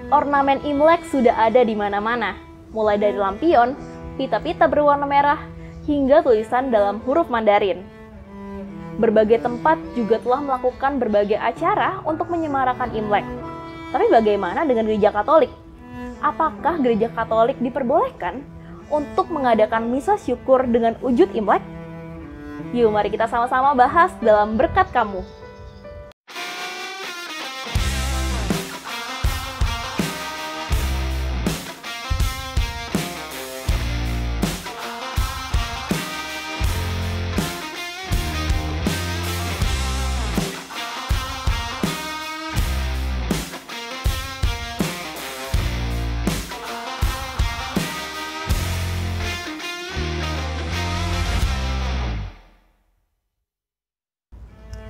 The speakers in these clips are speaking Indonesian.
Ornamen Imlek sudah ada di mana-mana, mulai dari lampion, pita-pita berwarna merah, hingga tulisan dalam huruf Mandarin. Berbagai tempat juga telah melakukan berbagai acara untuk menyemarakan Imlek. Tapi bagaimana dengan gereja Katolik? Apakah gereja Katolik diperbolehkan untuk mengadakan misa syukur dengan wujud Imlek? Yuk mari kita sama-sama bahas dalam Berkat Kamu.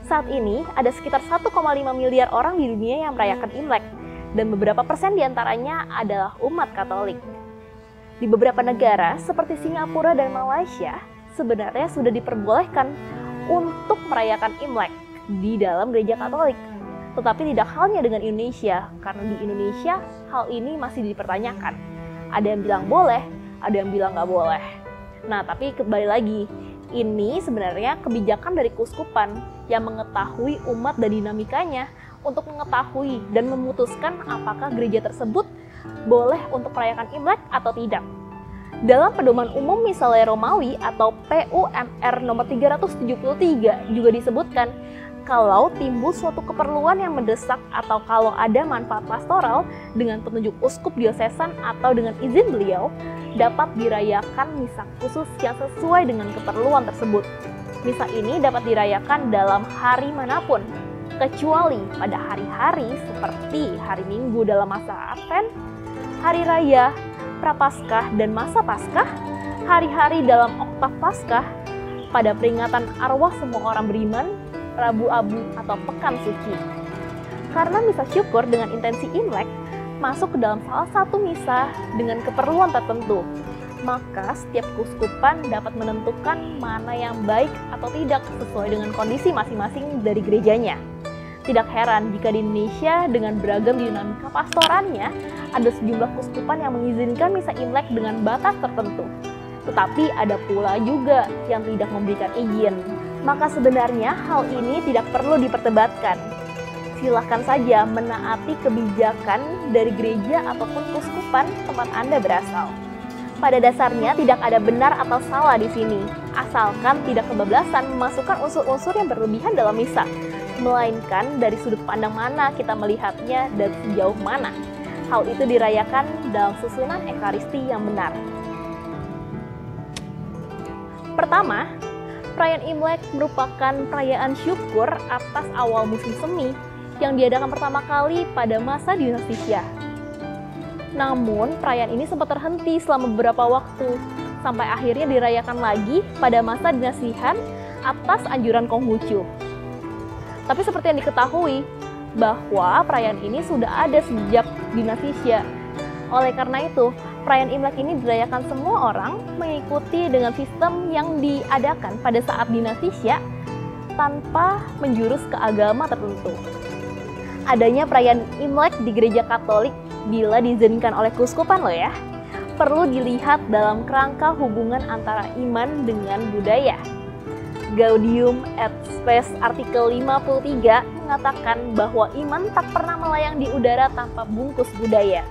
Saat ini, ada sekitar 1,5 miliar orang di dunia yang merayakan Imlek, dan beberapa persen diantaranya adalah umat Katolik. Di beberapa negara, seperti Singapura dan Malaysia, sebenarnya sudah diperbolehkan untuk merayakan Imlek di dalam gereja Katolik. Tetapi tidak halnya dengan Indonesia, karena di Indonesia hal ini masih dipertanyakan. Ada yang bilang boleh, ada yang bilang nggak boleh. Nah, tapi kembali lagi, ini sebenarnya kebijakan dari keuskupan yang mengetahui umat dan dinamikanya untuk mengetahui dan memutuskan apakah gereja tersebut boleh untuk merayakan Imlek atau tidak. Dalam Pedoman Umum Misale Romawi atau PUMR nomor 373 juga disebutkan kalau timbul suatu keperluan yang mendesak atau kalau ada manfaat pastoral dengan petunjuk uskup diosesan atau dengan izin beliau, dapat dirayakan misa khusus yang sesuai dengan keperluan tersebut. Misa ini dapat dirayakan dalam hari manapun, kecuali pada hari-hari seperti hari Minggu dalam masa Advent, hari raya, Prapaskah dan masa Paskah, hari-hari dalam oktav Paskah, pada peringatan arwah semua orang beriman, Rabu Abu atau Pekan Suci. Karena misa syukur dengan intensi Imlek masuk ke dalam salah satu misa dengan keperluan tertentu, maka setiap keuskupan dapat menentukan mana yang baik atau tidak sesuai dengan kondisi masing-masing dari gerejanya. Tidak heran jika di Indonesia dengan beragam dinamika pastorannya, ada sejumlah keuskupan yang mengizinkan misa Imlek dengan batas tertentu. Tetapi ada pula juga yang tidak memberikan izin. Maka sebenarnya hal ini tidak perlu diperdebatkan. Silahkan saja menaati kebijakan dari gereja ataupun keuskupan tempat Anda berasal. Pada dasarnya tidak ada benar atau salah di sini, asalkan tidak kebablasan memasukkan unsur-unsur yang berlebihan dalam misa, melainkan dari sudut pandang mana kita melihatnya dan sejauh mana hal itu dirayakan dalam susunan Ekaristi yang benar. Pertama, perayaan Imlek merupakan perayaan syukur atas awal musim semi yang diadakan pertama kali pada masa dinasti Xia. Namun, perayaan ini sempat terhenti selama beberapa waktu, sampai akhirnya dirayakan lagi pada masa dinasti Han atas anjuran Konghucu. Tapi seperti yang diketahui, bahwa perayaan ini sudah ada sejak dinasti Xia. Oleh karena itu, perayaan Imlek ini dirayakan semua orang mengikuti dengan sistem yang diadakan pada saat dinasti Xia tanpa menjurus ke agama tertentu. Adanya perayaan Imlek di gereja Katolik bila diizinkan oleh keuskupan loh ya, perlu dilihat dalam kerangka hubungan antara iman dengan budaya. Gaudium et Spes artikel 53 mengatakan bahwa iman tak pernah melayang di udara tanpa bungkus budaya.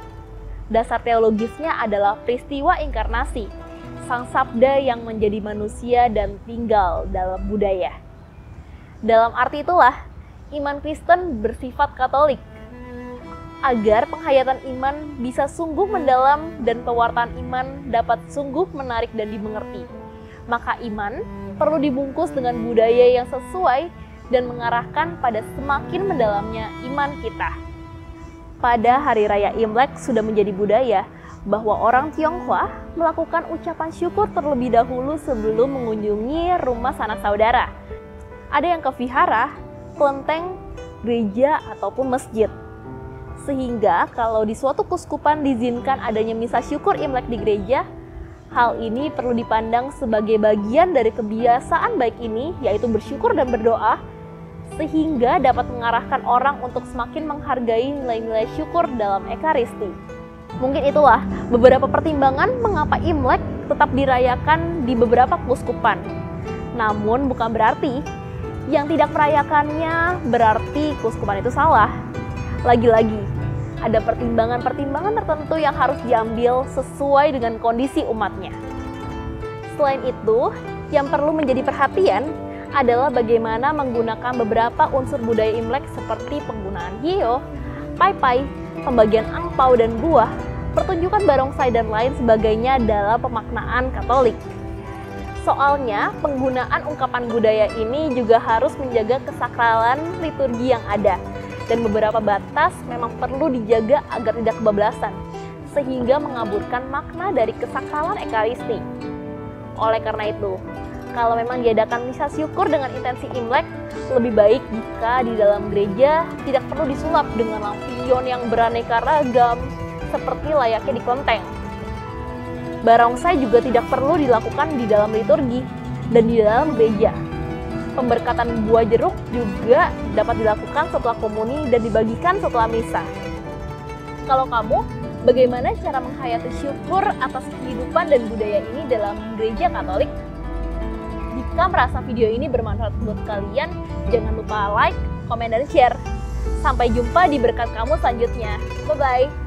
Dasar teologisnya adalah peristiwa inkarnasi, sang sabda yang menjadi manusia dan tinggal dalam budaya. Dalam arti itulah, iman Kristen bersifat Katolik. Agar penghayatan iman bisa sungguh mendalam dan pewartaan iman dapat sungguh menarik dan dimengerti, maka iman perlu dibungkus dengan budaya yang sesuai dan mengarahkan pada semakin mendalamnya iman kita. Pada Hari Raya Imlek sudah menjadi budaya bahwa orang Tionghoa melakukan ucapan syukur terlebih dahulu sebelum mengunjungi rumah sanak saudara. Ada yang ke vihara, kelenteng, gereja, ataupun masjid. Sehingga kalau di suatu keuskupan diizinkan adanya misa syukur Imlek di gereja, hal ini perlu dipandang sebagai bagian dari kebiasaan baik ini, yaitu bersyukur dan berdoa, sehingga dapat mengarahkan orang untuk semakin menghargai nilai-nilai syukur dalam Ekaristi. Mungkin itulah beberapa pertimbangan mengapa Imlek tetap dirayakan di beberapa keuskupan. Namun bukan berarti yang tidak merayakannya berarti keuskupan itu salah. Lagi-lagi, ada pertimbangan-pertimbangan tertentu yang harus diambil sesuai dengan kondisi umatnya. Selain itu, yang perlu menjadi perhatian adalah bagaimana menggunakan beberapa unsur budaya Imlek seperti penggunaan hiyo, pai-pai, pembagian angpau dan buah, pertunjukan barongsai dan lain sebagainya dalam pemaknaan Katolik. Soalnya, penggunaan ungkapan budaya ini juga harus menjaga kesakralan liturgi yang ada, dan beberapa batas memang perlu dijaga agar tidak kebablasan, sehingga mengaburkan makna dari kesakralan Ekaristi. Oleh karena itu, kalau memang diadakan misa syukur dengan intensi Imlek, lebih baik jika di dalam gereja tidak perlu disulap dengan lampion yang beraneka ragam seperti layaknya di kelenteng. Barongsai juga tidak perlu dilakukan di dalam liturgi dan di dalam gereja. Pemberkatan buah jeruk juga dapat dilakukan setelah komuni dan dibagikan setelah misa. Kalau kamu, bagaimana cara menghayati syukur atas kehidupan dan budaya ini dalam gereja Katolik? Jika merasa video ini bermanfaat buat kalian, jangan lupa like, komen, dan share. Sampai jumpa di berkat kamu selanjutnya. Bye-bye.